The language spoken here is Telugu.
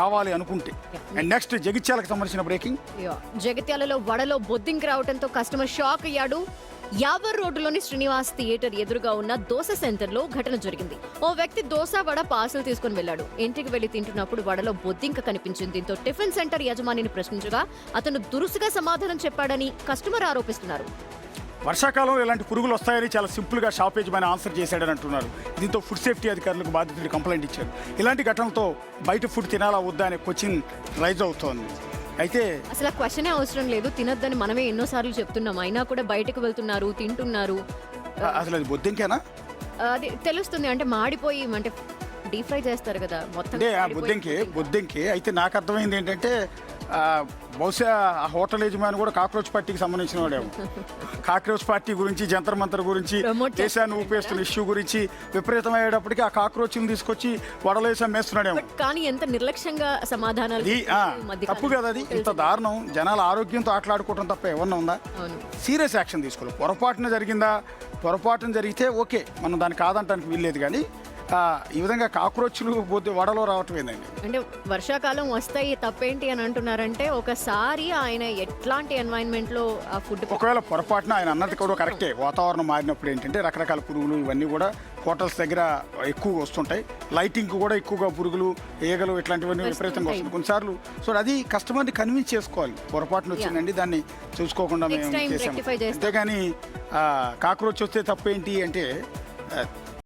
కావాలి అనుకుంటే. అండ్ నెక్స్ట్ జగిత్యాలకు సంబంధించిన బ్రేకింగ్. జగిత్యాలలో వడలో బొద్దింకి రావడంతో కస్టమర్ షాక్ అయ్యాడు. యావర్ రోడ్డులోని శ్రీనివాస్ థియేటర్ ఎదురుగా ఉన్న దోశ సెంటర్ లో ఘటన జరిగింది. ఓ వ్యక్తి దోశ వడ పార్సల్ తీసుకుని వెళ్లాడు. ఇంటికి వెళ్లి తింటున్నప్పుడు వడలో బొద్దింక కనిపించింది. దీంతో టిఫిన్ సెంటర్ యజమానిని ప్రశ్నించగా అతను దురుసుగా సమాధానం చెప్పాడని కస్టమర్ ఆరోపిస్తున్నారు. వర్షాకాలం ఇలాంటి పురుగులు వస్తాయని చాలా సింపుల్గా షాప్ యజమాని ఆన్సర్ చేశాడని అంటున్నారు. దీంతో ఫుడ్ సేఫ్టీ అధికారులకు బాధితులు కంప్లైంట్ ఇచ్చారు. ఇలాంటి ఘటనలతో బయట ఫుడ్ తినాలా వద్దా అనే క్వశ్చన్ రైజ్ అవుతోంది. అయితే అసలు ఆ క్వశ్చనే అవసరం లేదు, తినొద్దని మనమే ఎన్నోసార్లు చెప్తున్నాం, అయినా కూడా బయటకు వెళ్తున్నారు, తింటున్నారు. అసలు అది బొద్దింకేనా? అది తెలుస్తుంది, అంటే మాడిపోయి అంటే డీప్ ఫ్రై చేస్తారు కదా మొత్తం. అంటే ఆ బొద్దింకే అయితే నాకు అర్థమైంది ఏంటంటే బహుశా ఆ హోటల్ యజమాని కూడా కాక్రోచ్ పార్టీకి సంబంధించిన వాడేమో. కాక్రోచ్ పార్టీ గురించి, జంతర్ మంతర్ గురించి, దేశాన్ని ఊపేస్తున్న ఇష్యూ గురించి విపరీతమయ్యేటప్పటికి ఆ కాక్రోచ్ని తీసుకొచ్చి వడలేసి అమ్మేస్తున్నాడేమో. కానీ ఎంత నిర్లక్ష్యంగా సమాధానాలు. తప్పు కదా అది. ఇంత దారుణం, జనాల ఆరోగ్యంతో ఆటలాడుకోవడం తప్ప ఏమన్నా ఉందా? సీరియస్ యాక్షన్ తీసుకోవాలి. పొరపాటున జరిగితే ఓకే, మనం దాన్ని కాదంటానికి వీల్లేదు. కానీ ఈ విధంగా కాక్రోచ్లు పోతే వడలో రావటం ఏందండి? అంటే వర్షాకాలం వస్తాయి తప్పేంటి అని అంటున్నారంటే, ఒకసారి ఆయన ఎట్లాంటి ఎన్వైరన్మెంట్ లో ఆ ఫుడ్, ఒకవేళ పొరపాటున ఆయన అన్నది కూడా కరెక్టే, వాతావరణం మారినప్పుడు ఏంటంటే రకరకాల పురుగులు ఇవన్నీ కూడా హోటల్స్ దగ్గర ఎక్కువగా వస్తుంటాయి. లైటింగ్ కూడా ఎక్కువగా పురుగులు, ఈగలు ఇట్లాంటివన్నీ విపరీతంగా వస్తుంది కొన్నిసార్లు. సో అది కస్టమర్ని కన్విన్స్ చేసుకోవాలి. పొరపాటున వచ్చిందండి, దాన్ని చూసుకోకుండా మేము చేసాము. అంతేగాని కాక్రోచ్ వస్తే తప్పేంటి అంటే